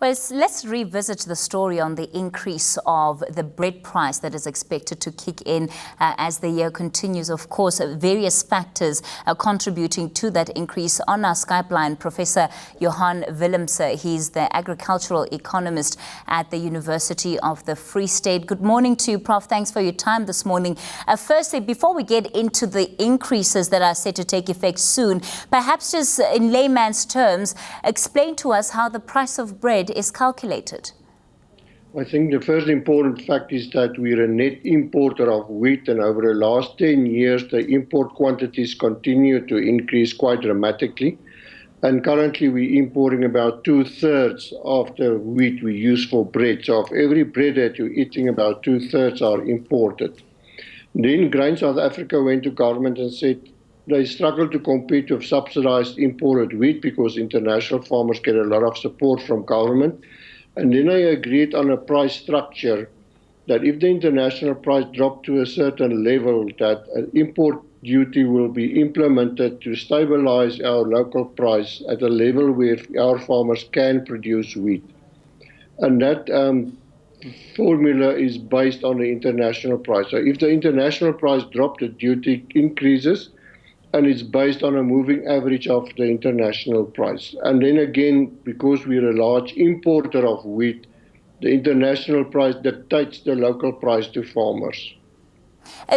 Well, let's revisit the story on the increase of the bread price that is expected to kick in as the year continues. Of course, various factors are contributing to that increase. On our Skype line, Professor Johan Willemse, he's the agricultural economist at the University of the Free State. Good morning to you, Prof. Thanks for your time this morning. Firstly, before we get into the increases that are set to take effect soon, perhaps just in layman's terms, explain to us how the price of bread is calculated. I think the first important fact is that we're a net importer of wheat, and over the last 10 years, the import quantities continue to increase quite dramatically. And currently, we're importing about 2/3 of the wheat we use for bread. So of every bread that you're eating, about 2/3 are imported. Then Grain South Africa went to government and said they struggle to compete with subsidized imported wheat because international farmers get a lot of support from government. And then they agreed on a price structure that if the international price dropped to a certain level, that an import duty will be implemented to stabilize our local price at a level where our farmers can produce wheat. And that formula is based on the international price. So if the international price drops, the duty increases, and it's based on a moving average of the international price. And then again, because we're a large importer of wheat, the international price dictates the local price to farmers.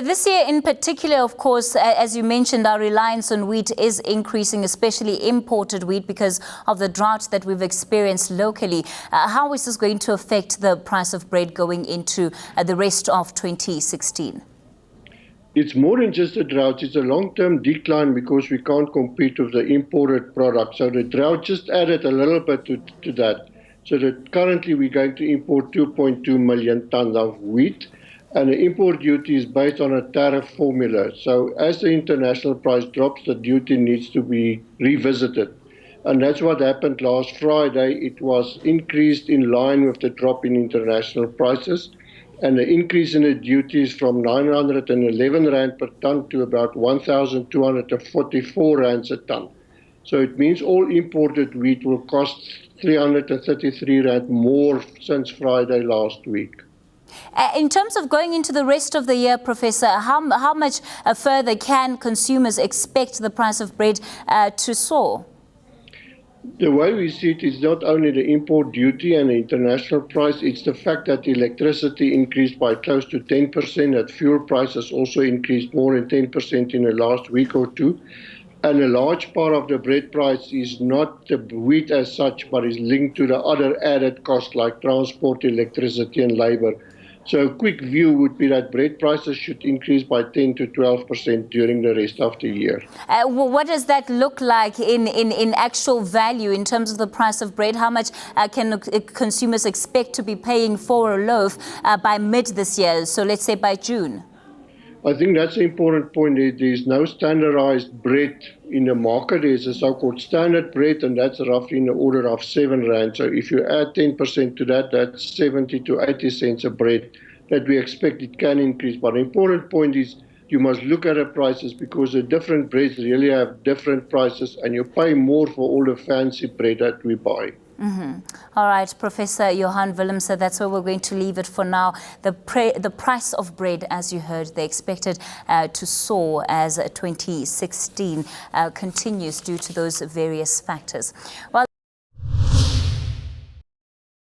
This year in particular, of course, as you mentioned, our reliance on wheat is increasing, especially imported wheat, because of the drought that we've experienced locally. How is this going to affect the price of bread going into the rest of 2016? It's more than just a drought. It's a long-term decline because we can't compete with the imported product. So the drought just added a little bit to that. So that currently we're going to import 2.2 million tons of wheat, and the import duty is based on a tariff formula. So as the international price drops, the duty needs to be revisited. And that's what happened last Friday. It was increased in line with the drop in international prices. And the increase in the duties from 911 Rand per ton to about 1,244 Rands a ton. So it means all imported wheat will cost 333 Rand more since Friday last week. In terms of going into the rest of the year, Professor, how much further can consumers expect the price of bread to soar? The way we see it is not only the import duty and the international price, it's the fact that electricity increased by close to 10%, that fuel prices also increased more than 10% in the last week or two. And a large part of the bread price is not the wheat as such, but is linked to the other added costs like transport, electricity, and labor. So a quick view would be that bread prices should increase by 10 to 12% during the rest of the year. What does that look like in actual value in terms of the price of bread? How much can consumers expect to be paying for a loaf by mid this year, so let's say by June? I think that's the important point. There's no standardized bread in the market. There's a so-called standard bread, and that's roughly in the order of 7 Rand. So if you add 10% to that, that's 70 to 80 cents a bread that we expect it can increase. But the important point is you must look at the prices, because the different breads really have different prices, and you pay more for all the fancy bread that we buy. All right, Professor Johan Willemse, that's where we're going to leave it for now. The price of bread, as you heard, they expected to soar as 2016 continues due to those various factors. Well,